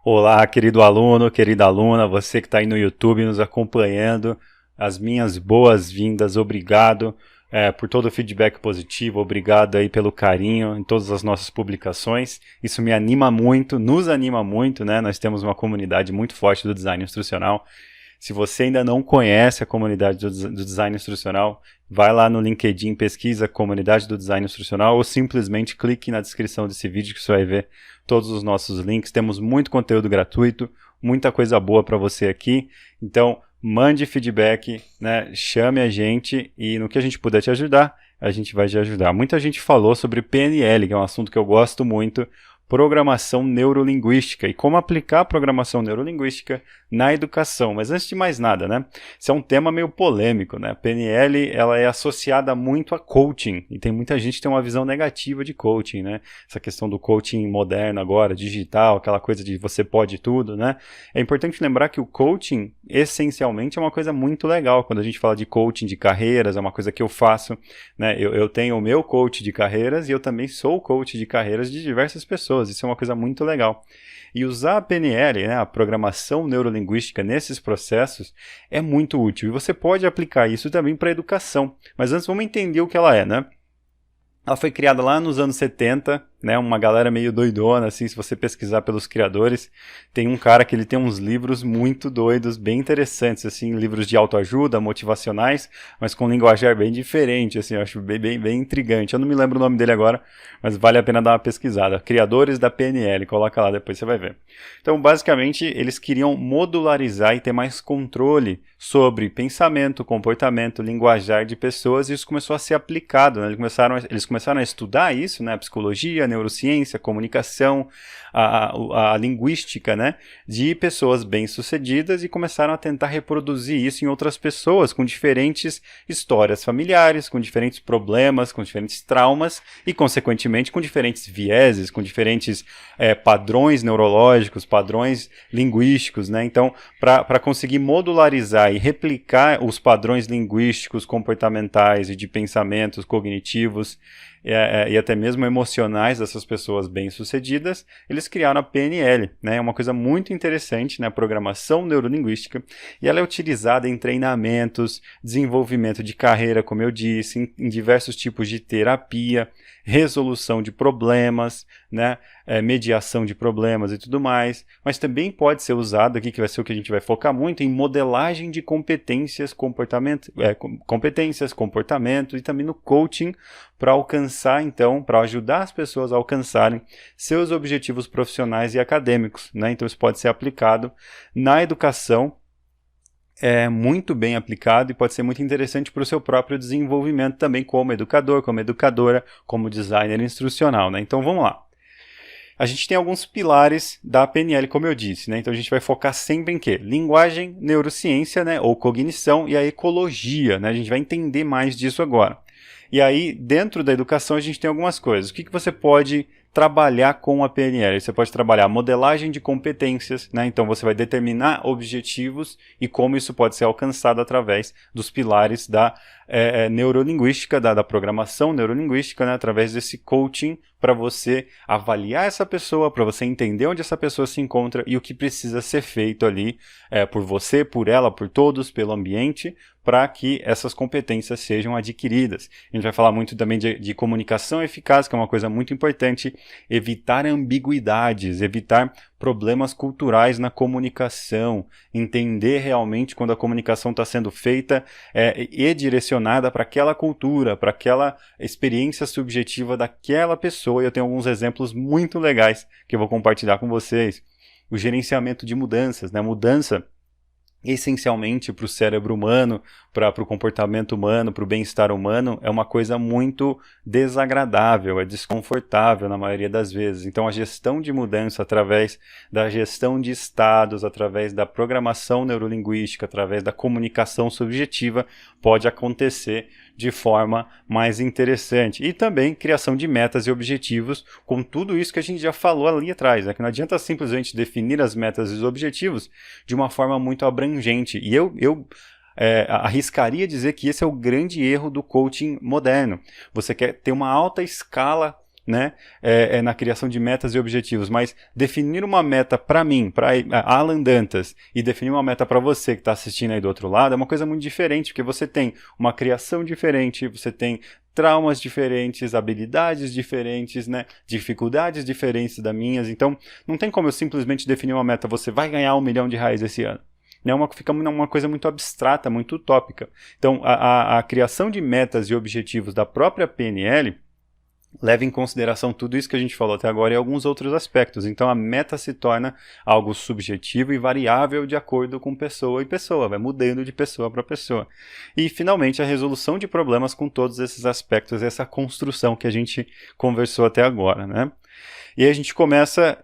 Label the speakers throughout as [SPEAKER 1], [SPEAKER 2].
[SPEAKER 1] Olá, querido aluno, querida aluna, você que está aí no YouTube nos acompanhando, as minhas boas-vindas, obrigado por todo o feedback positivo, obrigado aí pelo carinho em todas as nossas publicações, isso me anima muito, nos anima muito, né? Nós temos uma comunidade muito forte do design instrucional. Se você ainda não conhece a comunidade do design instrucional, vai lá no LinkedIn, pesquisa Comunidade do Design Instrucional ou simplesmente clique na descrição desse vídeo que você vai ver todos os nossos links. Temos muito conteúdo gratuito, muita coisa boa para você aqui. Então, mande feedback, né? Chame a gente e no que a gente puder te ajudar, a gente vai te ajudar. Muita gente falou sobre PNL, que é um assunto que eu gosto muito, programação neurolinguística e como aplicar a programação neurolinguística na educação. Mas antes de mais nada, né? Isso é um tema meio polêmico, né? A PNL, ela é associada muito a coaching e tem muita gente que tem uma visão negativa de coaching, né? Essa questão do coaching moderno agora, digital, aquela coisa de você pode tudo, né? É importante lembrar que o coaching, essencialmente, é uma coisa muito legal. Quando a gente fala de coaching de carreiras, é uma coisa que eu faço, né? Eu tenho o meu coach de carreiras e eu também sou coach de carreiras de diversas pessoas. Isso é uma coisa muito legal. E usar a PNL, né, a programação neurolinguística, nesses processos é muito útil. E você pode aplicar isso também para a educação. Mas antes vamos entender o que ela é, né? Ela foi criada lá nos anos 70, né, uma galera meio doidona, assim, se você pesquisar pelos criadores, tem um cara que ele tem uns livros muito doidos, bem interessantes, assim, livros de autoajuda, motivacionais, mas com linguajar bem diferente, assim, eu acho bem intrigante. Eu não me lembro o nome dele agora, mas vale a pena dar uma pesquisada. Criadores da PNL, coloca lá, depois você vai ver. Então, basicamente, eles queriam modularizar e ter mais controle sobre pensamento, comportamento, linguajar de pessoas, e isso começou a ser aplicado, né? Eles começaram a estudar isso, né? A psicologia, a neurociência, a comunicação, a linguística, né? De pessoas bem-sucedidas e começaram a tentar reproduzir isso em outras pessoas com diferentes histórias familiares, com diferentes problemas, com diferentes traumas e, consequentemente, com diferentes vieses, com diferentes padrões neurológicos, padrões linguísticos, né? Então, para conseguir modularizar e replicar os padrões linguísticos, comportamentais e de pensamentos cognitivos e até mesmo emocionais dessas pessoas bem-sucedidas, eles criaram a PNL, né? É uma coisa muito interessante, né? A programação neurolinguística, e ela é utilizada em treinamentos, desenvolvimento de carreira, como eu disse, em diversos tipos de terapia, resolução de problemas, né? Mediação de problemas e tudo mais, mas também pode ser usado aqui, que vai ser o que a gente vai focar muito, em modelagem de competências, comportamento e também no coaching, para alcançar, então, para ajudar as pessoas a alcançarem seus objetivos profissionais e acadêmicos, né? Então isso pode ser aplicado na educação, é muito bem aplicado e pode ser muito interessante para o seu próprio desenvolvimento também como educador, como educadora, como designer instrucional, né? Então vamos lá. A gente tem alguns pilares da PNL, como eu disse, né? Então a gente vai focar sempre em quê? Linguagem, neurociência, né? Ou cognição, e a ecologia, né? A gente vai entender mais disso agora. E aí, dentro da educação, a gente tem algumas coisas. O que você pode trabalhar com a PNL? Você pode trabalhar modelagem de competências, né? Então você vai determinar objetivos e como isso pode ser alcançado através dos pilares da neurolinguística, da programação neurolinguística, né? Através desse coaching, para você avaliar essa pessoa, para você entender onde essa pessoa se encontra e o que precisa ser feito ali por você, por ela, por todos, pelo ambiente, para que essas competências sejam adquiridas. A gente vai falar muito também de comunicação eficaz, que é uma coisa muito importante, evitar ambiguidades, evitar problemas culturais na comunicação, entender realmente quando a comunicação está sendo feita e direcionada para aquela cultura, para aquela experiência subjetiva daquela pessoa. E eu tenho alguns exemplos muito legais que eu vou compartilhar com vocês. O gerenciamento de mudanças, né? Mudança essencialmente para o cérebro humano, para o comportamento humano, para o bem-estar humano, é uma coisa muito desagradável, é desconfortável na maioria das vezes. Então a gestão de mudança através da gestão de estados, através da programação neurolinguística, através da comunicação subjetiva, pode acontecer de forma mais interessante. E também criação de metas e objetivos, com tudo isso que a gente já falou ali atrás, né? Que não adianta simplesmente definir as metas e os objetivos de uma forma muito abrangente. E eu arriscaria dizer que esse é o grande erro do coaching moderno. Você quer ter uma alta escala né, na criação de metas e objetivos, mas definir uma meta para mim, para Alan Dantas, e definir uma meta para você que está assistindo aí do outro lado, é uma coisa muito diferente, porque você tem uma criação diferente, você tem traumas diferentes, habilidades diferentes, né, dificuldades diferentes das minhas, então não tem como eu simplesmente definir uma meta, você vai ganhar R$1 milhão esse ano. Fica uma coisa muito abstrata, muito utópica. Então, a criação de metas e objetivos da própria PNL leva em consideração tudo isso que a gente falou até agora e alguns outros aspectos. Então, a meta se torna algo subjetivo e variável de acordo com pessoa e pessoa, vai mudando de pessoa para pessoa. E, finalmente, a resolução de problemas com todos esses aspectos, essa construção que a gente conversou até agora, né? E aí a gente começa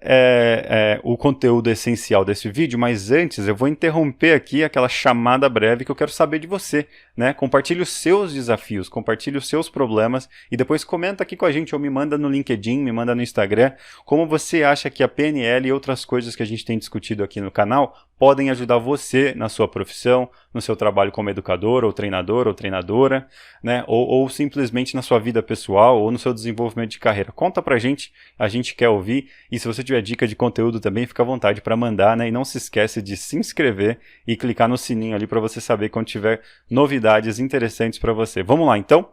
[SPEAKER 1] o conteúdo essencial desse vídeo, mas antes eu vou interromper aqui aquela chamada breve que eu quero saber de você, né? Compartilhe os seus desafios, compartilhe os seus problemas e depois comenta aqui com a gente ou me manda no LinkedIn, me manda no Instagram, como você acha que a PNL e outras coisas que a gente tem discutido aqui no canal podem ajudar você na sua profissão, no seu trabalho como educador, ou treinador, ou treinadora, né? Ou simplesmente na sua vida pessoal, ou no seu desenvolvimento de carreira. Conta pra gente, a gente quer ouvir, e se você tiver dica de conteúdo também, fica à vontade para mandar, né? E não se esquece de se inscrever e clicar no sininho ali para você saber quando tiver novidades interessantes para você. Vamos lá, então?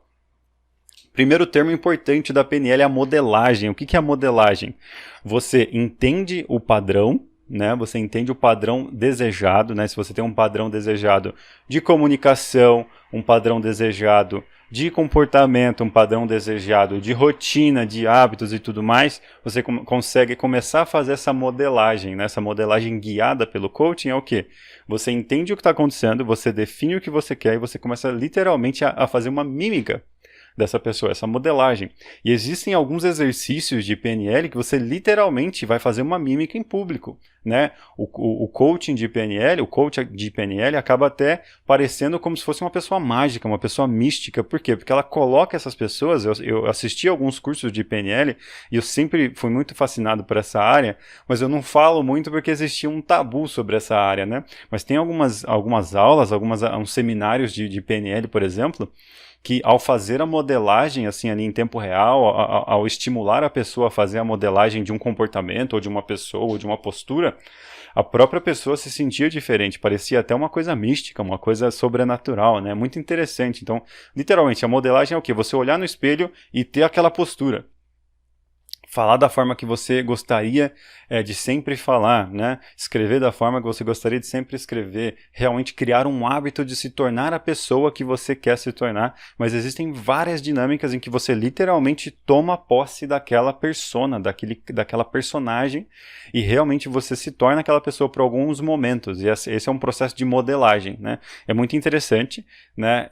[SPEAKER 1] Primeiro termo importante da PNL é a modelagem. O que é a modelagem? Você entende o padrão, né? Você entende o padrão desejado, né? Se você tem um padrão desejado de comunicação, um padrão desejado de comportamento, um padrão desejado de rotina, de hábitos e tudo mais, você consegue começar a fazer essa modelagem, né? Essa modelagem guiada pelo coaching é o quê? Você entende o que está acontecendo, você define o que você quer e você começa literalmente a fazer uma mímica dessa pessoa, essa modelagem. E existem alguns exercícios de PNL que você literalmente vai fazer uma mímica em público, né? O coaching de PNL, o coach de PNL acaba até parecendo como se fosse uma pessoa mágica, uma pessoa mística. Por quê? Porque ela coloca essas pessoas, eu assisti alguns cursos de PNL e eu sempre fui muito fascinado por essa área, mas eu não falo muito porque existia um tabu sobre essa área, né? Mas tem algumas aulas, uns seminários de PNL, por exemplo, que ao fazer a modelagem assim ali em tempo real, ao estimular a pessoa a fazer a modelagem de um comportamento, ou de uma pessoa, ou de uma postura, a própria pessoa se sentia diferente, parecia até uma coisa mística, uma coisa sobrenatural, né? Muito interessante. Então, literalmente, a modelagem é o quê? Você olhar no espelho e ter aquela postura. Falar da forma que você gostaria de sempre falar, né? Escrever da forma que você gostaria de sempre escrever, realmente criar um hábito de se tornar a pessoa que você quer se tornar, mas existem várias dinâmicas em que você literalmente toma posse daquela persona, daquela personagem, e realmente você se torna aquela pessoa por alguns momentos, e esse é um processo de modelagem, né? É muito interessante, né?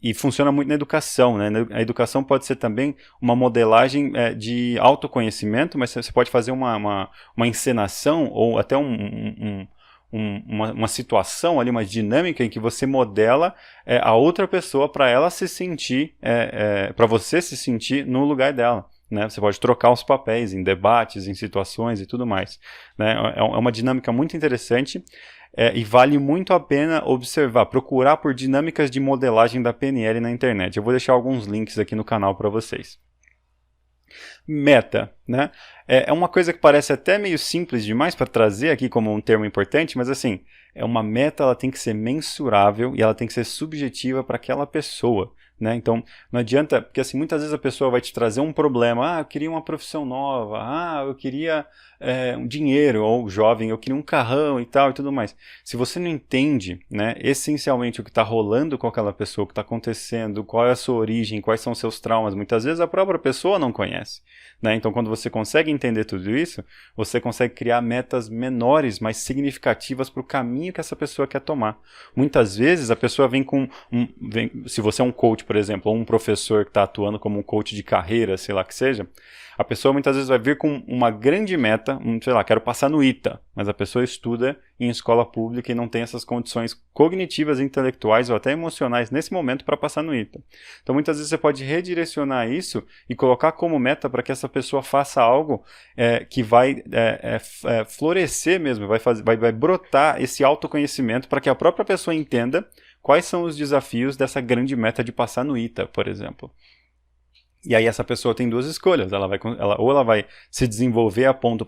[SPEAKER 1] E funciona muito na educação, né? A educação pode ser também uma modelagem de autoconhecimento, mas você pode fazer uma encenação ou até uma situação ali, uma dinâmica em que você modela a outra pessoa para ela se sentir, para você se sentir no lugar dela. Né? Você pode trocar os papéis em debates, em situações e tudo mais. Né? É uma dinâmica muito interessante. E vale muito a pena observar, procurar por dinâmicas de modelagem da PNL na internet. Eu vou deixar alguns links aqui no canal para vocês. Meta, né? É uma coisa que parece até meio simples demais para trazer aqui como um termo importante, mas assim, uma meta, ela tem que ser mensurável e ela tem que ser subjetiva para aquela pessoa. Né? Então, não adianta, porque assim, muitas vezes a pessoa vai te trazer um problema, eu queria uma profissão nova, eu queria um dinheiro, ou jovem, eu queria um carrão e tal e tudo mais. Se você não entende, né, essencialmente o que está rolando com aquela pessoa, o que está acontecendo, qual é a sua origem, quais são os seus traumas, muitas vezes a própria pessoa não conhece. Né? Então, quando você consegue entender tudo isso, você consegue criar metas menores, mais significativas para o caminho que essa pessoa quer tomar. Muitas vezes a pessoa vem com se você é um coach, por exemplo, ou um professor que está atuando como um coach de carreira, sei lá que seja, a pessoa muitas vezes vai vir com uma grande meta, sei lá, quero passar no ITA, mas a pessoa estuda em escola pública e não tem essas condições cognitivas, intelectuais ou até emocionais nesse momento para passar no ITA. Então muitas vezes você pode redirecionar isso e colocar como meta para que essa pessoa faça algo que vai florescer mesmo, vai brotar esse autoconhecimento para que a própria pessoa entenda quais são os desafios dessa grande meta de passar no ITA, por exemplo. E aí essa pessoa tem duas escolhas, ou ela vai se desenvolver a ponto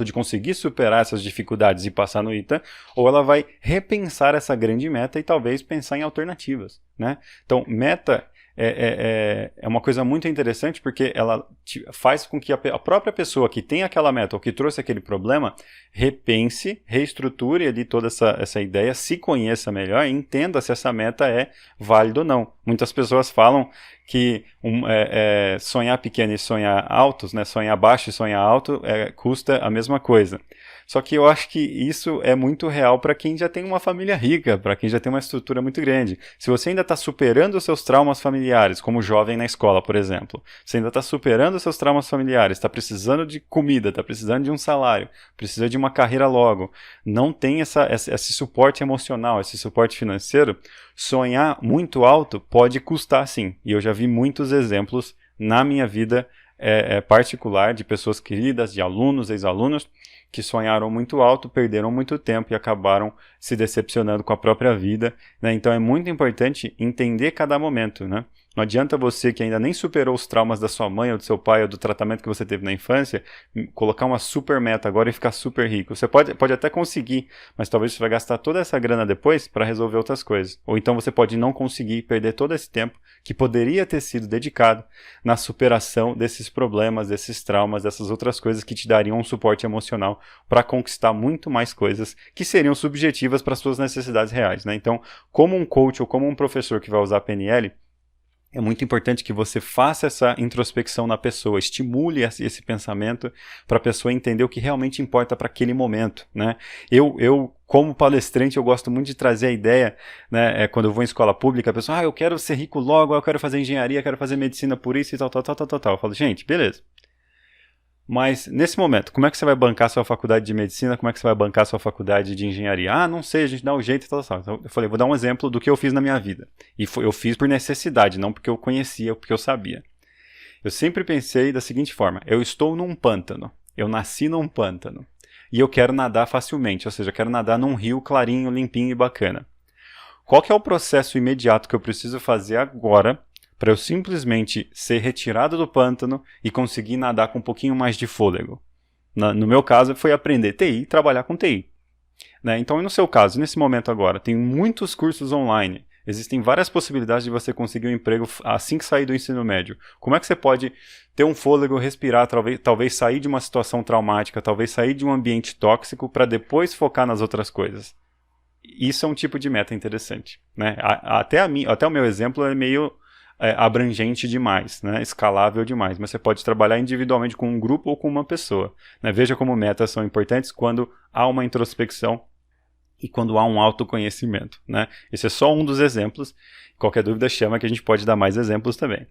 [SPEAKER 1] de conseguir superar essas dificuldades e passar no ITA, ou ela vai repensar essa grande meta e talvez pensar em alternativas, né? Então, meta é uma coisa muito interessante porque ela faz com que a própria pessoa que tem aquela meta ou que trouxe aquele problema repense, reestruture ali toda essa ideia, se conheça melhor e entenda se essa meta é válida ou não. Muitas pessoas falam que sonhar pequeno e sonhar altos, né, sonhar baixo e sonhar alto custa a mesma coisa. Só que eu acho que isso é muito real para quem já tem uma família rica, para quem já tem uma estrutura muito grande. Se você ainda está superando os seus traumas familiares, como jovem na escola, por exemplo, você ainda está superando os seus traumas familiares, está precisando de comida, está precisando de um salário, precisa de uma carreira logo, não tem esse suporte emocional, esse suporte financeiro, sonhar muito alto pode custar sim. E eu já vi muitos exemplos na minha vida particular de pessoas queridas, de alunos, ex-alunos, que sonharam muito alto, perderam muito tempo e acabaram se decepcionando com a própria vida, né? Então é muito importante entender cada momento, né? Não adianta você que ainda nem superou os traumas da sua mãe ou do seu pai ou do tratamento que você teve na infância, colocar uma super meta agora e ficar super rico. Você pode até conseguir, mas talvez você vai gastar toda essa grana depois para resolver outras coisas. Ou então você pode não conseguir perder todo esse tempo que poderia ter sido dedicado na superação desses problemas, desses traumas, dessas outras coisas que te dariam um suporte emocional para conquistar muito mais coisas que seriam subjetivas para as suas necessidades reais, né? Então, como um coach ou como um professor que vai usar a PNL, é muito importante que você faça essa introspecção na pessoa, estimule esse pensamento para a pessoa entender o que realmente importa para aquele momento, né? Eu, como palestrante, eu gosto muito de trazer a ideia, né? Quando eu vou em escola pública, a pessoa, eu quero ser rico logo, eu quero fazer engenharia, eu quero fazer medicina por isso e tal. Eu falo, gente, beleza. Mas, nesse momento, como é que você vai bancar a sua faculdade de medicina? Como é que você vai bancar a sua faculdade de engenharia? Não sei, a gente dá um jeito e tal. Então, eu falei, vou dar um exemplo do que eu fiz na minha vida. E eu fiz por necessidade, não porque eu conhecia, porque eu sabia. Eu sempre pensei da seguinte forma, eu estou num pântano, eu nasci num pântano, e eu quero nadar facilmente, ou seja, eu quero nadar num rio clarinho, limpinho e bacana. Qual que é o processo imediato que eu preciso fazer agora para eu simplesmente ser retirado do pântano e conseguir nadar com um pouquinho mais de fôlego? No meu caso, foi aprender TI e trabalhar com TI. Né? Então, no seu caso, nesse momento agora, tem muitos cursos online. Existem várias possibilidades de você conseguir um emprego assim que sair do ensino médio. Como é que você pode ter um fôlego, respirar, talvez sair de uma situação traumática, talvez sair de um ambiente tóxico para depois focar nas outras coisas? Isso é um tipo de meta interessante. Né? Até o meu exemplo é meio abrangente demais, né? Escalável demais, mas você pode trabalhar individualmente com um grupo ou com uma pessoa. Né? Veja como metas são importantes quando há uma introspecção e quando há um autoconhecimento. Né? Esse é só um dos exemplos. Qualquer dúvida chama que a gente pode dar mais exemplos também.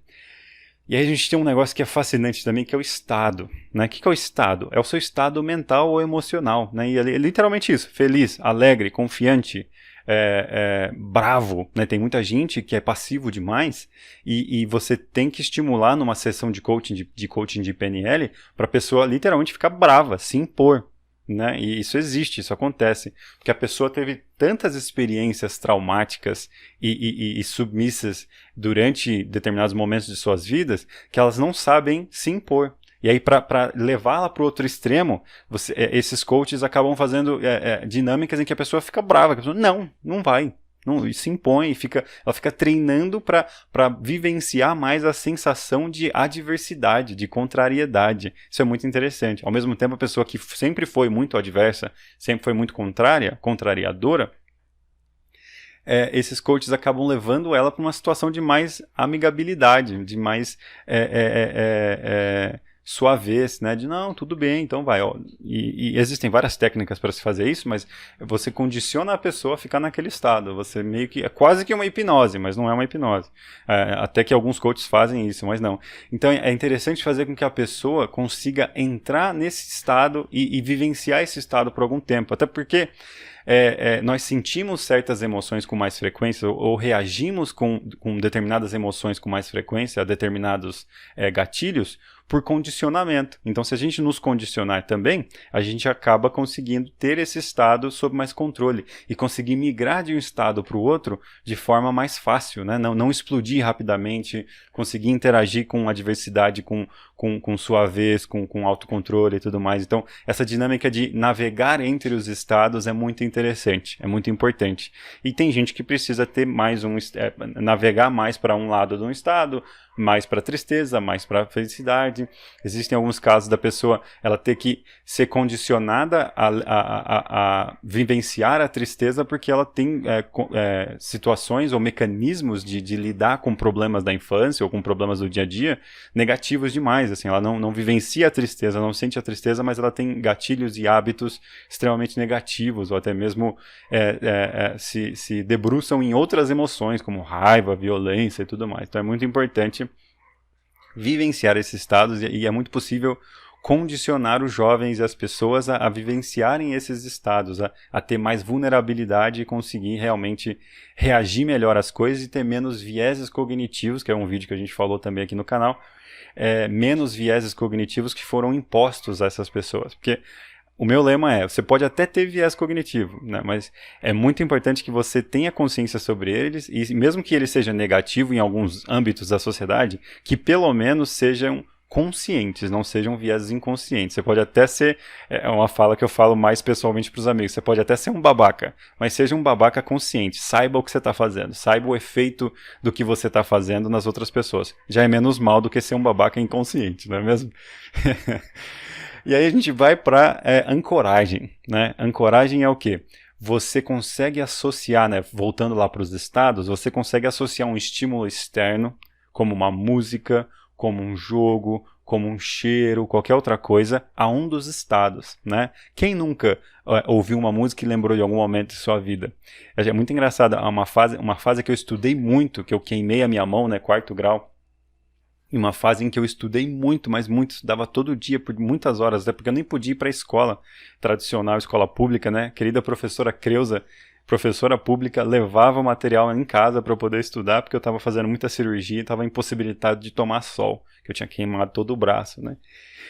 [SPEAKER 1] E aí a gente tem um negócio que é fascinante também, que é o estado. Né? O que é o estado? É o seu estado mental ou emocional. Né? E é literalmente isso. Feliz, alegre, confiante, bravo. Né? Tem muita gente que é passivo demais e você tem que estimular numa sessão de coaching de PNL para a pessoa literalmente ficar brava, se impor. Né? E isso existe, isso acontece, porque a pessoa teve tantas experiências traumáticas e submissas durante determinados momentos de suas vidas que elas não sabem se impor. E aí, para levá-la para o outro extremo, esses coaches acabam fazendo dinâmicas em que a pessoa fica brava, a pessoa não vai. Não, se impõe, ela fica treinando para vivenciar mais a sensação de adversidade, de contrariedade. Isso é muito interessante. Ao mesmo tempo, a pessoa que sempre foi muito adversa, sempre foi muito contrariadora, esses coaches acabam levando ela para uma situação de mais amigabilidade, de mais suavez, né? De não, tudo bem, então vai. E existem várias técnicas para se fazer isso, mas você condiciona a pessoa a ficar naquele estado. Você meio que é quase que uma hipnose, mas não é uma hipnose. Até que alguns coaches fazem isso, mas não. Então é interessante fazer com que a pessoa consiga entrar nesse estado e vivenciar esse estado por algum tempo. Até porque nós sentimos certas emoções com mais frequência ou reagimos com determinadas emoções com mais frequência a determinados gatilhos por condicionamento. Então, se a gente nos condicionar também, a gente acaba conseguindo ter esse estado sob mais controle e conseguir migrar de um estado para o outro de forma mais fácil, né? Não explodir rapidamente, conseguir interagir com a diversidade, com suavez, com autocontrole e tudo mais. Então, essa dinâmica de navegar entre os estados é muito interessante, é muito importante. E tem gente que precisa ter mais navegar mais para um lado de um estado, mais para tristeza, mais para felicidade. Existem alguns casos da pessoa ela ter que ser condicionada a vivenciar a tristeza porque ela tem situações ou mecanismos de lidar com problemas da infância ou com problemas do dia a dia negativos demais. Assim, ela não vivencia a tristeza, não sente a tristeza, mas ela tem gatilhos e hábitos extremamente negativos ou até mesmo se debruçam em outras emoções como raiva, violência e tudo mais. Então é muito importante vivenciar esses estados e é muito possível condicionar os jovens e as pessoas a vivenciarem esses estados, a ter mais vulnerabilidade e conseguir realmente reagir melhor às coisas e ter menos vieses cognitivos, que é um vídeo que a gente falou também aqui no canal, menos vieses cognitivos que foram impostos a essas pessoas, porque o meu lema você pode até ter viés cognitivo, né, mas é muito importante que você tenha consciência sobre eles e mesmo que ele seja negativo em alguns âmbitos da sociedade, que pelo menos sejam conscientes, não sejam vieses inconscientes. Você pode até ser, uma fala que eu falo mais pessoalmente para os amigos, você pode até ser um babaca, mas seja um babaca consciente, saiba o que você está fazendo, saiba o efeito do que você está fazendo nas outras pessoas. Já é menos mal do que ser um babaca inconsciente, não é mesmo? E aí a gente vai para ancoragem, né? Ancoragem é o quê? Você consegue associar, né? Voltando lá para os estados, você consegue associar um estímulo externo, como uma música, como um jogo, como um cheiro, qualquer outra coisa, a um dos estados, né? Quem nunca ouviu uma música e lembrou de algum momento de sua vida? É muito engraçado, uma fase que eu estudei muito, que eu queimei a minha mão, né? 4º grau, em uma fase em que eu estudei muito, mas muito, estudava todo dia, por muitas horas, até porque eu nem podia ir para a escola tradicional, escola pública, né? Querida professora Creuza, professora pública, levava o material em casa para eu poder estudar, porque eu estava fazendo muita cirurgia e estava impossibilitado de tomar sol, que eu tinha queimado todo o braço, né?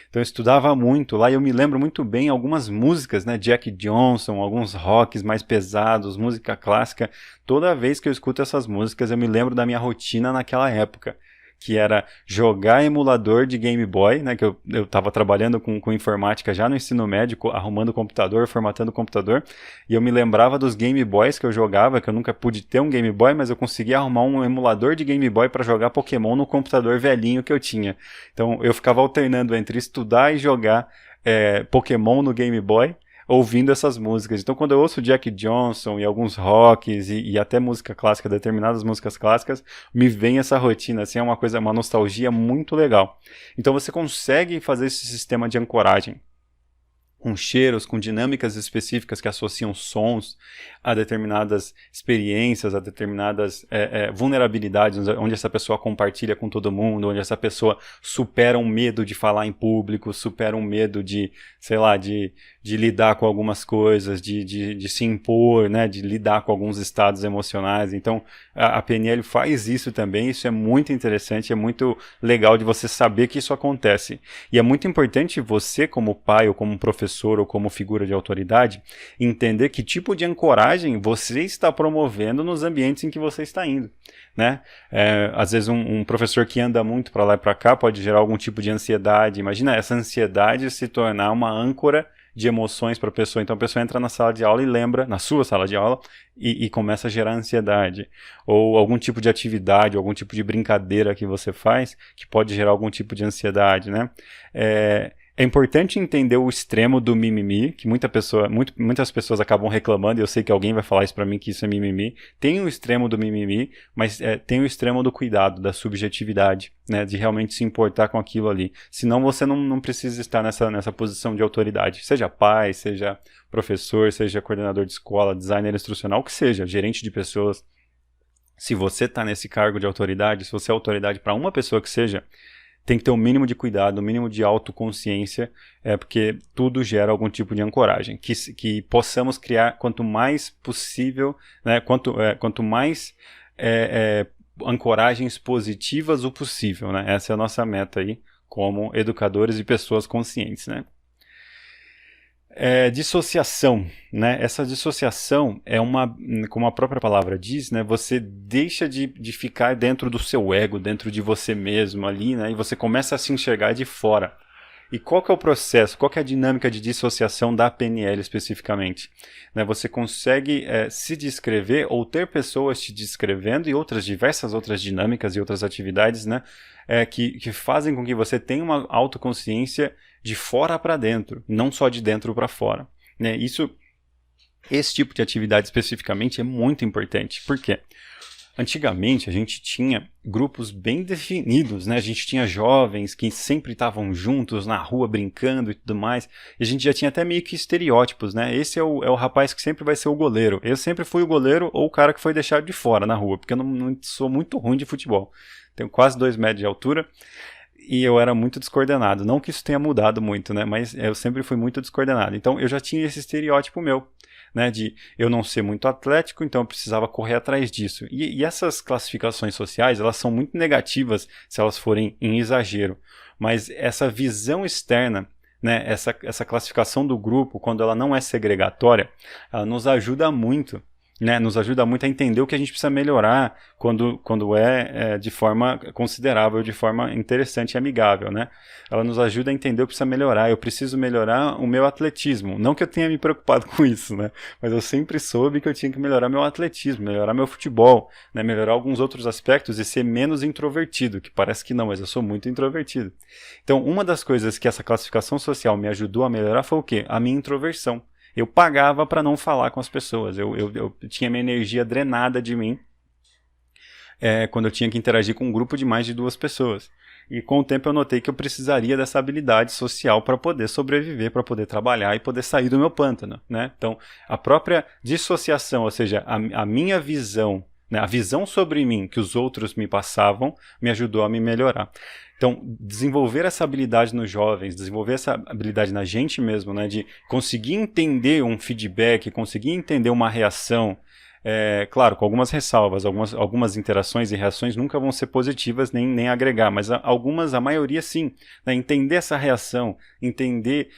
[SPEAKER 1] Então eu estudava muito lá e eu me lembro muito bem algumas músicas, né? Jack Johnson, alguns rocks mais pesados, música clássica. Toda vez que eu escuto essas músicas eu me lembro da minha rotina naquela época, que era jogar emulador de Game Boy, né, que eu estava trabalhando com informática já no ensino médio, arrumando o computador, formatando o computador, e eu me lembrava dos Game Boys que eu jogava, que eu nunca pude ter um Game Boy, mas eu conseguia arrumar um emulador de Game Boy para jogar Pokémon no computador velhinho que eu tinha. Então eu ficava alternando entre estudar e jogar Pokémon no Game Boy, ouvindo essas músicas. Então quando eu ouço Jack Johnson e alguns rocks e até música clássica, determinadas músicas clássicas, me vem essa rotina, assim, é uma nostalgia muito legal. Então você consegue fazer esse sistema de ancoragem com cheiros, com dinâmicas específicas que associam sons a determinadas experiências, a determinadas vulnerabilidades, onde essa pessoa compartilha com todo mundo, onde essa pessoa supera um medo de falar em público, supera um medo de, sei lá, de lidar com algumas coisas, de se impor, né, de lidar com alguns estados emocionais. Então, a PNL faz isso também, isso é muito interessante, é muito legal de você saber que isso acontece. E é muito importante você, como pai ou como professor ou como figura de autoridade, entender que tipo de ancoragem você está promovendo nos ambientes em que você está indo, né? Às vezes um professor que anda muito para lá e para cá pode gerar algum tipo de ansiedade. Imagina essa ansiedade se tornar uma âncora de emoções para a pessoa. Então a pessoa entra na sala de aula e lembra, na sua sala de aula, e começa a gerar ansiedade. Ou algum tipo de atividade, algum tipo de brincadeira que você faz que pode gerar algum tipo de ansiedade, né? É importante entender o extremo do mimimi, que muitas pessoas acabam reclamando, e eu sei que alguém vai falar isso pra mim, que isso é mimimi. Tem o extremo do mimimi, mas tem o extremo do cuidado, da subjetividade, né, de realmente se importar com aquilo ali. Senão você não precisa estar nessa posição de autoridade. Seja pai, seja professor, seja coordenador de escola, designer instrucional, o que seja, gerente de pessoas. Se você está nesse cargo de autoridade, se você é autoridade para uma pessoa que seja, tem que ter um mínimo de cuidado, um mínimo de autoconsciência, porque tudo gera algum tipo de ancoragem. Que possamos criar quanto mais possível, né, quanto mais ancoragens positivas o possível, né? Essa é a nossa meta aí como educadores e pessoas conscientes, né? Dissociação, né? Essa dissociação é como a própria palavra diz, né? Você deixa de ficar dentro do seu ego, dentro de você mesmo ali, né? E você começa a se enxergar de fora. E qual que é o processo, qual que é a dinâmica de dissociação da PNL especificamente? Né? Você consegue se descrever ou ter pessoas te descrevendo e diversas outras dinâmicas e outras atividades, né? Que fazem com que você tenha uma autoconsciência de fora para dentro, não só de dentro para fora. Né? Esse tipo de atividade especificamente é muito importante. Por quê? Antigamente a gente tinha grupos bem definidos, né? A gente tinha jovens que sempre estavam juntos na rua brincando e tudo mais, e a gente já tinha até meio que estereótipos, né? Esse é o rapaz que sempre vai ser o goleiro. Eu sempre fui o goleiro ou o cara que foi deixado de fora na rua, porque eu não sou muito ruim de futebol. Tenho quase 2 metros de altura e eu era muito descoordenado. Não que isso tenha mudado muito, né? Mas eu sempre fui muito descoordenado. Então eu já tinha esse estereótipo meu. Né, de eu não ser muito atlético, então eu precisava correr atrás disso. E essas classificações sociais, elas são muito negativas se elas forem em exagero. Mas essa visão externa, né, essa classificação do grupo, quando ela não é segregatória, ela nos ajuda muito. Né, nos ajuda muito a entender o que a gente precisa melhorar quando é de forma considerável, de forma interessante e amigável. Né? Ela nos ajuda a entender o que precisa melhorar. Eu preciso melhorar o meu atletismo. Não que eu tenha me preocupado com isso, né? Mas eu sempre soube que eu tinha que melhorar meu atletismo, melhorar meu futebol, né? Melhorar alguns outros aspectos e ser menos introvertido, que parece que não, mas eu sou muito introvertido. Então, uma das coisas que essa classificação social me ajudou a melhorar foi o quê? A minha introversão. Eu pagava para não falar com as pessoas. Eu tinha minha energia drenada de mim quando eu tinha que interagir com um grupo de mais de 2 pessoas. E com o tempo eu notei que eu precisaria dessa habilidade social para poder sobreviver, para poder trabalhar e poder sair do meu pântano. Né? Então, a própria dissociação, ou seja, a minha visão, né, a visão sobre mim que os outros me passavam, me ajudou a me melhorar. Então, desenvolver essa habilidade nos jovens, desenvolver essa habilidade na gente mesmo, né, de conseguir entender um feedback, conseguir entender uma reação, claro, com algumas ressalvas, algumas interações e reações nunca vão ser positivas nem agregar, mas a maioria sim. Né, entender essa reação, entender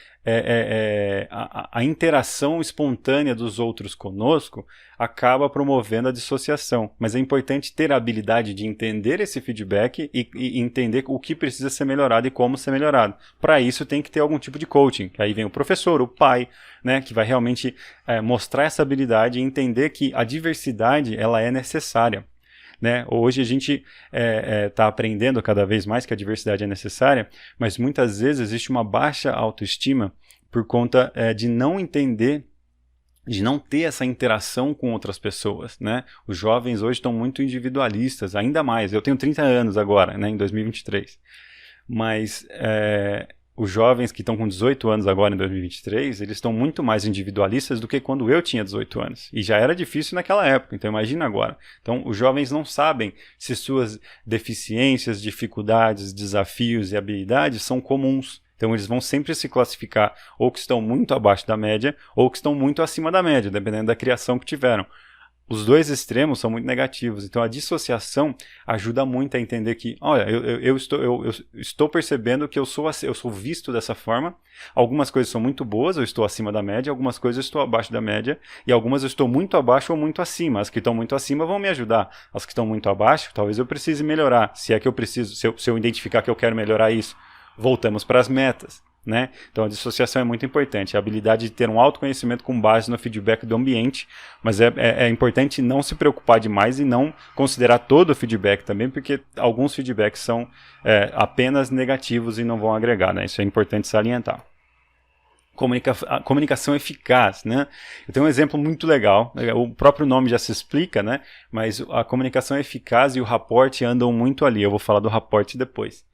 [SPEAKER 1] a interação espontânea dos outros conosco acaba promovendo a dissociação. Mas é importante ter a habilidade de entender esse feedback e entender o que precisa ser melhorado e como ser melhorado. Para isso tem que ter algum tipo de coaching. Aí vem o professor, o pai, né, que vai realmente mostrar essa habilidade e entender que a diversidade ela é necessária. Né? Hoje a gente está aprendendo cada vez mais que a diversidade é necessária, mas muitas vezes existe uma baixa autoestima por conta de não entender, de não ter essa interação com outras pessoas. Né? Os jovens hoje estão muito individualistas, ainda mais. Eu tenho 30 anos agora, né, em 2023, mas os jovens que estão com 18 anos agora em 2023, eles estão muito mais individualistas do que quando eu tinha 18 anos. E já era difícil naquela época, então imagina agora. Então os jovens não sabem se suas deficiências, dificuldades, desafios e habilidades são comuns. Então eles vão sempre se classificar ou que estão muito abaixo da média ou que estão muito acima da média, dependendo da criação que tiveram. Os dois extremos são muito negativos, então a dissociação ajuda muito a entender que, olha, eu estou percebendo que eu sou visto dessa forma, algumas coisas são muito boas, eu estou acima da média, algumas coisas eu estou abaixo da média, e algumas eu estou muito abaixo ou muito acima. As que estão muito acima vão me ajudar, as que estão muito abaixo, talvez eu precise melhorar, se é que eu preciso, se eu identificar que eu quero melhorar isso, voltamos para as metas. Né? Então a dissociação é muito importante, a habilidade de ter um autoconhecimento com base no feedback do ambiente, mas é importante não se preocupar demais e não considerar todo o feedback também, porque alguns feedbacks são apenas negativos e não vão agregar, né? Isso é importante salientar. Comunicação eficaz, né? Eu tenho um exemplo muito legal, o próprio nome já se explica, né? Mas a comunicação eficaz e o rapport andam muito ali, eu vou falar do rapport depois.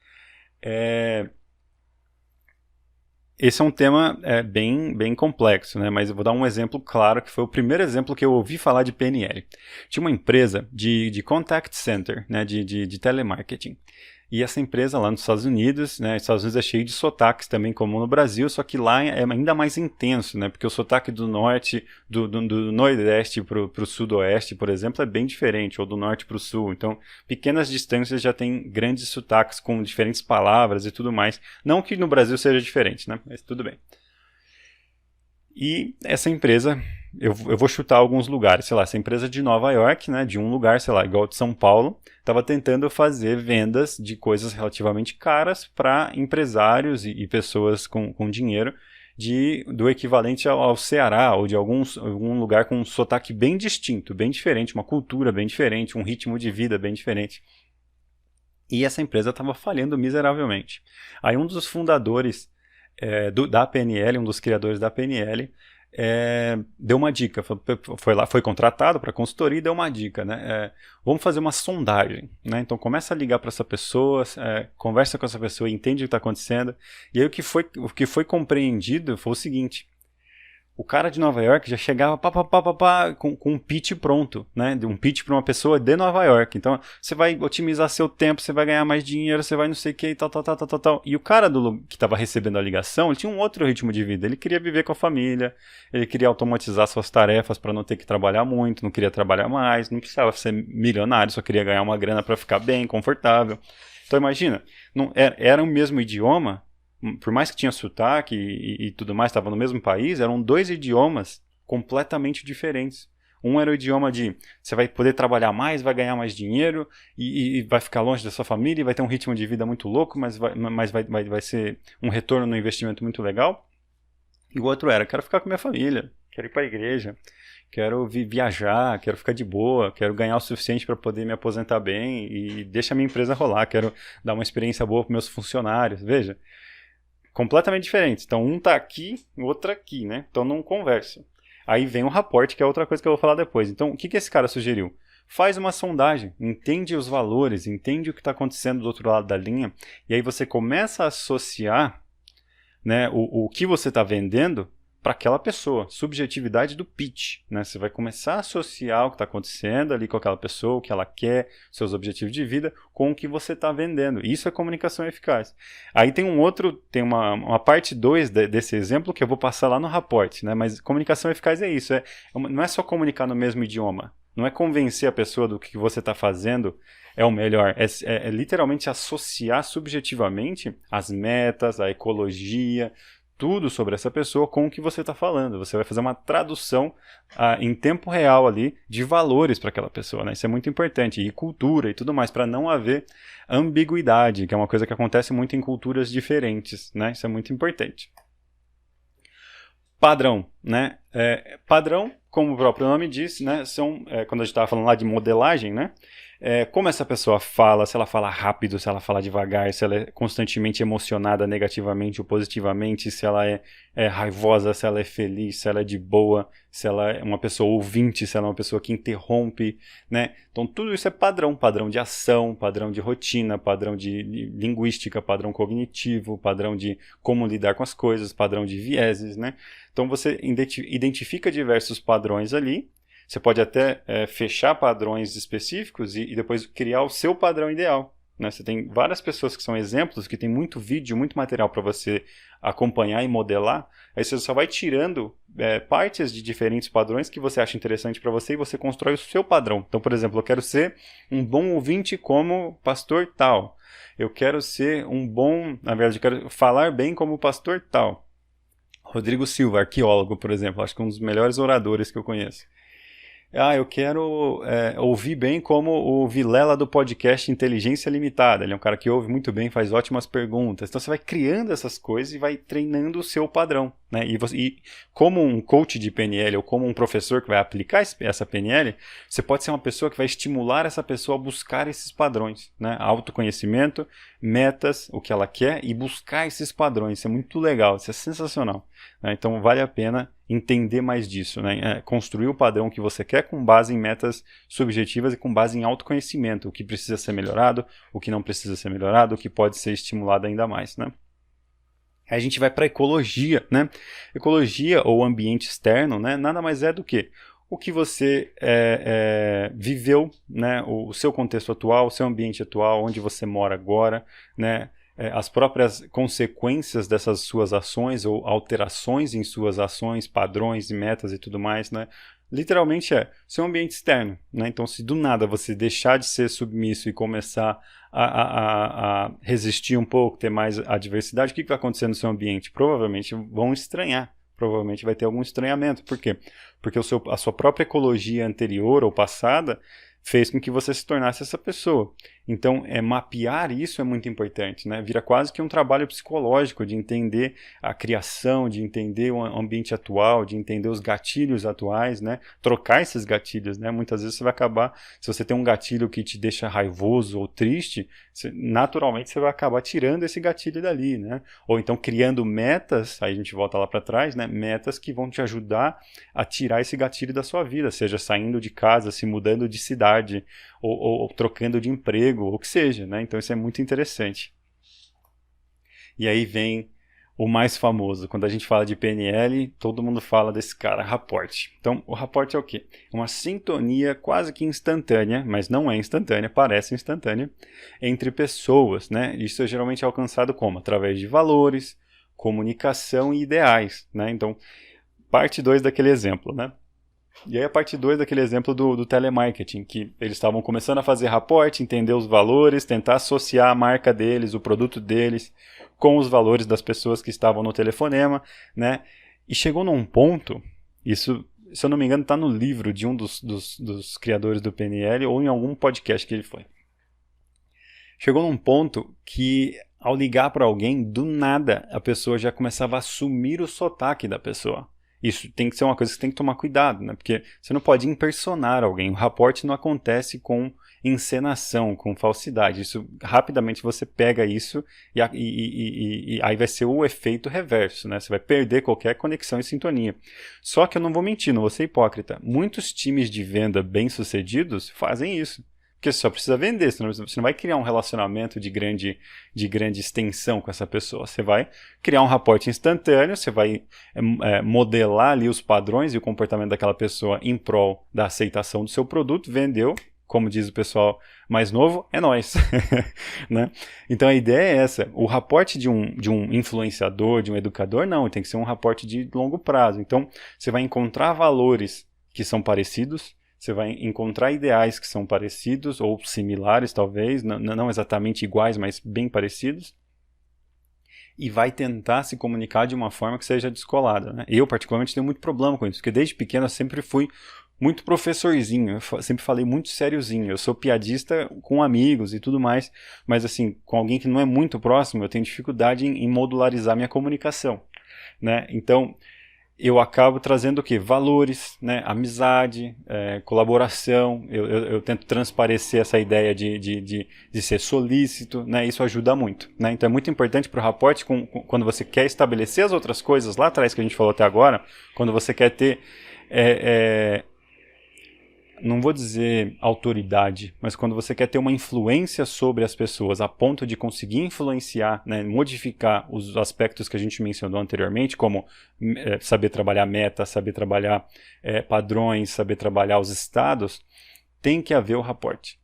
[SPEAKER 1] Esse é um tema bem complexo, né? Mas eu vou dar um exemplo claro, que foi o primeiro exemplo que eu ouvi falar de PNL. Tinha uma empresa de contact center, né? de telemarketing. E essa empresa lá nos Estados Unidos, né, os Estados Unidos é cheio de sotaques também, como no Brasil, só que lá é ainda mais intenso, né, porque o sotaque do norte, do nordeste para o sudoeste, por exemplo, é bem diferente, ou do norte para o sul. Então, pequenas distâncias já tem grandes sotaques com diferentes palavras e tudo mais. Não que no Brasil seja diferente, né, mas tudo bem. E essa empresa, eu vou chutar alguns lugares, sei lá, essa empresa de Nova York, né, de um lugar, sei lá, igual de São Paulo, estava tentando fazer vendas de coisas relativamente caras para empresários e pessoas com dinheiro do equivalente ao Ceará ou de algum lugar com um sotaque bem distinto, bem diferente, uma cultura bem diferente, um ritmo de vida bem diferente. E essa empresa estava falhando miseravelmente. Aí um dos fundadores da PNL, um dos criadores da PNL, deu uma dica, foi contratado para consultoria e deu uma dica, né? Vamos fazer uma sondagem, né? Então começa a ligar para essa pessoa, conversa com essa pessoa, entende o que está acontecendo. E aí o que foi compreendido foi o seguinte: o cara de Nova York já chegava com um pitch pronto, né? Um pitch para uma pessoa de Nova York. Então, você vai otimizar seu tempo, você vai ganhar mais dinheiro, você vai não sei o que e tal. E o cara que estava recebendo a ligação, ele tinha um outro ritmo de vida. Ele queria viver com a família, ele queria automatizar suas tarefas para não ter que trabalhar muito, não queria trabalhar mais, não precisava ser milionário, só queria ganhar uma grana para ficar bem, confortável. Então, imagina, era o mesmo idioma. Por mais que tinha sotaque e tudo mais, estava no mesmo país, eram dois idiomas completamente diferentes. Um era o idioma de você vai poder trabalhar mais, vai ganhar mais dinheiro e vai ficar longe da sua família e vai ter um ritmo de vida muito louco, mas vai ser um retorno no investimento muito legal. E o outro era, quero ficar com minha família, quero ir para a igreja, quero viajar, quero ficar de boa, quero ganhar o suficiente para poder me aposentar bem e deixa a minha empresa rolar, quero dar uma experiência boa para meus funcionários. Veja, completamente diferentes. Então, um tá aqui, o outro aqui, né? Então, não conversam. Aí vem o rapport, que é outra coisa que eu vou falar depois. Então, o que esse cara sugeriu? Faz uma sondagem, entende os valores, entende o que está acontecendo do outro lado da linha, e aí você começa a associar, né, o que você está vendendo para aquela pessoa, subjetividade do pitch, né? Você vai começar a associar o que está acontecendo ali com aquela pessoa, o que ela quer, seus objetivos de vida, com o que você está vendendo. Isso é comunicação eficaz. Aí tem tem uma parte 2 desse exemplo que eu vou passar lá no rapport, né? Mas comunicação eficaz é isso, não é só comunicar no mesmo idioma, não é convencer a pessoa do que você está fazendo é o melhor, é literalmente associar subjetivamente as metas, a ecologia, tudo sobre essa pessoa com o que você está falando. Você vai fazer uma tradução em tempo real ali de valores para aquela pessoa, né? Isso é muito importante. E cultura e tudo mais, para não haver ambiguidade, que é uma coisa que acontece muito em culturas diferentes, né? Isso é muito importante. Padrão, né? Padrão, como o próprio nome diz, né? Quando a gente estava falando lá de modelagem, né? Como essa pessoa fala, se ela fala rápido, se ela fala devagar, se ela é constantemente emocionada negativamente ou positivamente, se ela é raivosa, se ela é feliz, se ela é de boa, se ela é uma pessoa ouvinte, se ela é uma pessoa que interrompe, né? Então tudo isso é padrão de ação, padrão de rotina, padrão de linguística, padrão cognitivo, padrão de como lidar com as coisas, padrão de vieses, né? Então você identifica diversos padrões ali. Você pode até fechar padrões específicos e depois criar o seu padrão ideal, né? Você tem várias pessoas que são exemplos, que tem muito vídeo, muito material para você acompanhar e modelar. Aí você só vai tirando partes de diferentes padrões que você acha interessante para você e você constrói o seu padrão. Então, por exemplo, eu quero ser um bom ouvinte como pastor tal. Eu quero ser na verdade, eu quero falar bem como pastor tal. Rodrigo Silva, arqueólogo, por exemplo, acho que é um dos melhores oradores que eu conheço. Eu quero ouvir bem como o Vilela do podcast Inteligência Limitada. Ele é um cara que ouve muito bem, faz ótimas perguntas. Então você vai criando essas coisas e vai treinando o seu padrão, né? E como um coach de PNL ou como um professor que vai aplicar essa PNL, você pode ser uma pessoa que vai estimular essa pessoa a buscar esses padrões, né? Autoconhecimento, metas, o que ela quer e buscar esses padrões. Isso é muito legal, isso é sensacional, né? Então vale a pena entender mais disso, né? Construir o padrão que você quer com base em metas subjetivas e com base em autoconhecimento, o que precisa ser melhorado, o que não precisa ser melhorado, o que pode ser estimulado ainda mais, né? Aí a gente vai para a ecologia, né? Ecologia ou ambiente externo, né? Nada mais é do que o que você viveu, né, o seu contexto atual, o seu ambiente atual, onde você mora agora, né, as próprias consequências dessas suas ações ou alterações em suas ações, padrões e metas e tudo mais, né? Literalmente seu ambiente externo, né? Então, se do nada você deixar de ser submisso e começar a resistir um pouco, ter mais adversidade, o que vai acontecer no seu ambiente? Provavelmente vão estranhar, provavelmente vai ter algum estranhamento. Por quê? Porque a sua própria ecologia anterior ou passada fez com que você se tornasse essa pessoa. Então, mapear isso é muito importante, né? Vira quase que um trabalho psicológico de entender a criação, de entender o ambiente atual, de entender os gatilhos atuais, né? Trocar esses gatilhos, né? Muitas vezes você vai acabar, se você tem um gatilho que te deixa raivoso ou triste, naturalmente você vai acabar tirando esse gatilho dali, né? Ou então criando metas, aí a gente volta lá para trás, né? Metas que vão te ajudar a tirar esse gatilho da sua vida, seja saindo de casa, se mudando de cidade, ou trocando de emprego, ou o que seja, né? Então isso é muito interessante. E aí vem o mais famoso. Quando a gente fala de PNL, todo mundo fala desse cara, Rapport. Então, o Rapport é o quê? É uma sintonia quase que instantânea, mas não é instantânea, parece instantânea, entre pessoas, né? Isso é geralmente alcançado como? Através de valores, comunicação e ideais, né? Então, parte 2 daquele exemplo, né? E aí a parte 2 daquele exemplo do telemarketing, que eles estavam começando a fazer rapport, entender os valores, tentar associar a marca deles, o produto deles, com os valores das pessoas que estavam no telefonema, né? E chegou num ponto, isso, se eu não me engano, está no livro de um dos criadores do PNL, ou em algum podcast que ele foi. Chegou num ponto que, ao ligar para alguém, do nada, a pessoa já começava a assumir o sotaque da pessoa. Isso tem que ser uma coisa que você tem que tomar cuidado, né? Porque você não pode impersonar alguém. O rapport não acontece com encenação, com falsidade. Isso, rapidamente você pega isso e aí vai ser o efeito reverso, né? Você vai perder qualquer conexão e sintonia. Só que eu não vou mentir, não vou ser hipócrita. Muitos times de venda bem-sucedidos fazem isso. Porque você só precisa vender, senão você não vai criar um relacionamento de grande extensão com essa pessoa. Você vai criar um rapport instantâneo, você vai modelar ali os padrões e o comportamento daquela pessoa em prol da aceitação do seu produto, vendeu, como diz o pessoal mais novo, é nóis. Né? Então a ideia é essa. O rapport de um influenciador, de um educador, não, tem que ser um rapport de longo prazo. Então você vai encontrar valores que são parecidos, você vai encontrar ideais que são parecidos ou similares, talvez, não exatamente iguais, mas bem parecidos, e vai tentar se comunicar de uma forma que seja descolada, né? Eu, particularmente, tenho muito problema com isso, porque desde pequeno eu sempre fui muito professorzinho, eu sempre falei muito sériozinho, eu sou piadista com amigos e tudo mais, mas assim, com alguém que não é muito próximo, eu tenho dificuldade em modularizar minha comunicação, né? Então, eu acabo trazendo o quê? Valores, né? Amizade, colaboração. Eu tento transparecer essa ideia de ser solícito, né? Isso ajuda muito, né? Então é muito importante para o rapport, quando você quer estabelecer as outras coisas lá atrás que a gente falou até agora, quando você quer ter não vou dizer autoridade, mas quando você quer ter uma influência sobre as pessoas a ponto de conseguir influenciar, né, modificar os aspectos que a gente mencionou anteriormente, como saber trabalhar meta, saber trabalhar padrões, saber trabalhar os estados, tem que haver o rapport.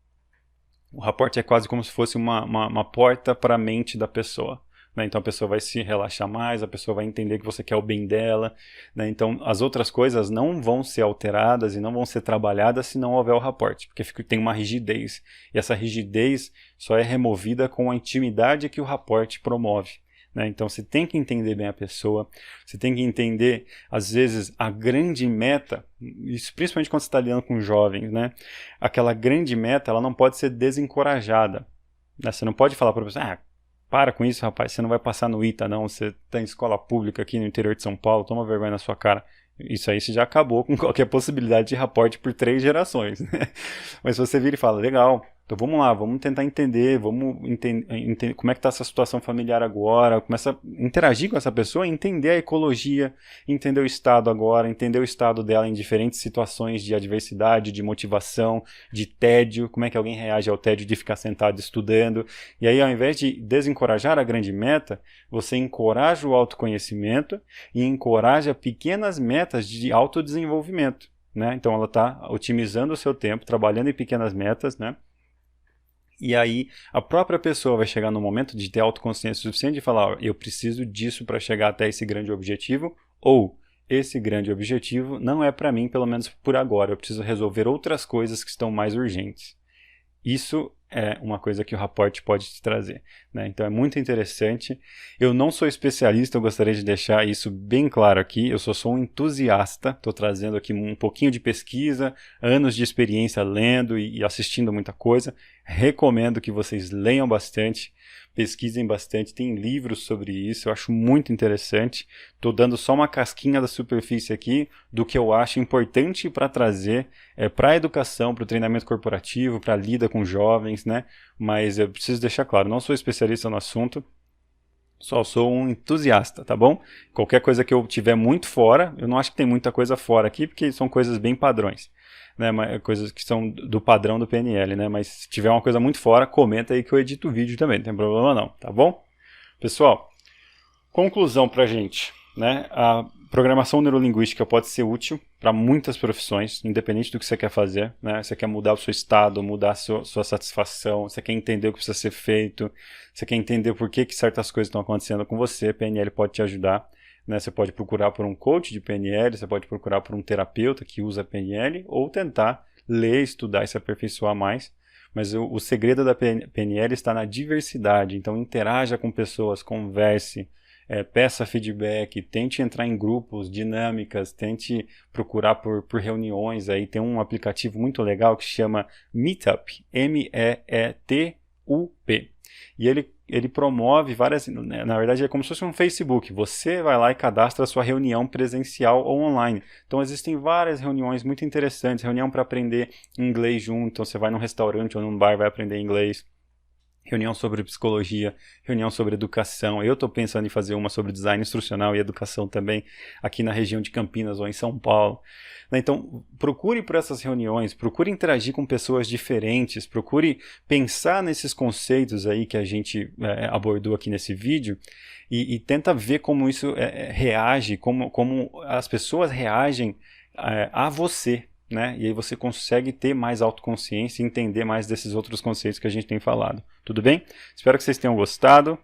[SPEAKER 1] O rapport é quase como se fosse uma porta para a mente da pessoa. Né? Então a pessoa vai se relaxar mais, a pessoa vai entender que você quer o bem dela, né? Então as outras coisas não vão ser alteradas e não vão ser trabalhadas se não houver o rapport, porque tem uma rigidez, e essa rigidez só é removida com a intimidade que o rapport promove. Né? Então você tem que entender bem a pessoa, você tem que entender, às vezes, a grande meta, isso principalmente quando você está lidando com jovens, né? Aquela grande meta ela não pode ser desencorajada. Né? Você não pode falar para a pessoa, para com isso, rapaz, você não vai passar no ITA, não. Você está em escola pública aqui no interior de São Paulo, toma vergonha na sua cara. Isso aí você já acabou com qualquer possibilidade de rapport por 3 gerações. Né? Mas você vira e fala, legal, então vamos lá, vamos tentar entender, vamos entender como é que está essa situação familiar agora, começa a interagir com essa pessoa, entender a ecologia, entender o estado agora, entender o estado dela em diferentes situações de adversidade, de motivação, de tédio, como é que alguém reage ao tédio de ficar sentado estudando. E aí, ao invés de desencorajar a grande meta, você encoraja o autoconhecimento e encoraja pequenas metas de autodesenvolvimento. né? Então ela está otimizando o seu tempo, trabalhando em pequenas metas, né? E aí a própria pessoa vai chegar no momento de ter autoconsciência suficiente de falar, ó, eu preciso disso para chegar até esse grande objetivo, ou esse grande objetivo não é para mim, pelo menos por agora, eu preciso resolver outras coisas que estão mais urgentes. Isso é uma coisa que o Rapport pode te trazer, né? Então é muito interessante. Eu não sou especialista, eu gostaria de deixar isso bem claro aqui. Eu sou um entusiasta, estou trazendo aqui um pouquinho de pesquisa, anos de experiência lendo e assistindo muita coisa. Recomendo que vocês leiam bastante, pesquisem bastante, tem livros sobre isso, eu acho muito interessante. Estou dando só uma casquinha da superfície aqui do que eu acho importante para trazer para a educação, para o treinamento corporativo, para a lida com jovens, né? Mas eu preciso deixar claro, não sou especialista no assunto, só sou um entusiasta, tá bom? Qualquer coisa que eu tiver muito fora, eu não acho que tem muita coisa fora aqui, porque são coisas bem padrões, né? Coisas que são do padrão do PNL, né? Mas se tiver uma coisa muito fora, comenta aí que eu edito o vídeo também, não tem problema não, tá bom? Pessoal, conclusão pra gente, né? A programação neurolinguística pode ser útil para muitas profissões, independente do que você quer fazer, né? Você quer mudar o seu estado, mudar a sua satisfação, você quer entender o que precisa ser feito, você quer entender por que certas coisas estão acontecendo com você, PNL pode te ajudar, né? Você pode procurar por um coach de PNL, você pode procurar por um terapeuta que usa PNL, ou tentar ler, estudar e se aperfeiçoar mais. Mas o segredo da PNL está na diversidade, então interaja com pessoas, converse, peça feedback, tente entrar em grupos, dinâmicas, tente procurar por reuniões. Aí tem um aplicativo muito legal que se chama Meetup, M-E-E-T-U-P. E ele promove várias, na verdade é como se fosse um Facebook, você vai lá e cadastra a sua reunião presencial ou online. Então existem várias reuniões muito interessantes, reunião para aprender inglês junto, então você vai num restaurante ou num bar, vai aprender inglês. Reunião sobre psicologia, reunião sobre educação. Eu estou pensando em fazer uma sobre design instrucional e educação também, aqui na região de Campinas ou em São Paulo. Então, procure por essas reuniões, procure interagir com pessoas diferentes, procure pensar nesses conceitos aí que a gente abordou aqui nesse vídeo e tenta ver como isso reage, como as pessoas reagem a você, né? E aí você consegue ter mais autoconsciência e entender mais desses outros conceitos que a gente tem falado. Tudo bem? Espero que vocês tenham gostado.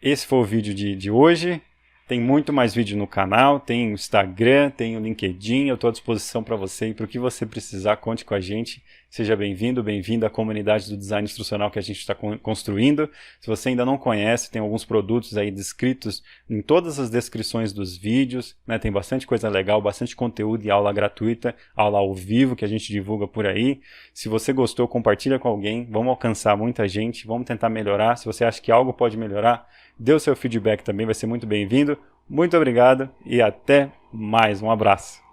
[SPEAKER 1] Esse foi o vídeo de hoje. Tem muito mais vídeo no canal, tem o Instagram, tem o LinkedIn, eu estou à disposição para você e para o que você precisar, conte com a gente. Seja bem-vindo, bem-vinda à comunidade do design instrucional que a gente está construindo. Se você ainda não conhece, tem alguns produtos aí descritos em todas as descrições dos vídeos, né? Tem bastante coisa legal, bastante conteúdo e aula gratuita, aula ao vivo que a gente divulga por aí. Se você gostou, compartilha com alguém, vamos alcançar muita gente, vamos tentar melhorar. Se você acha que algo pode melhorar, dê o seu feedback também, vai ser muito bem-vindo. Muito obrigado e até mais. Um abraço.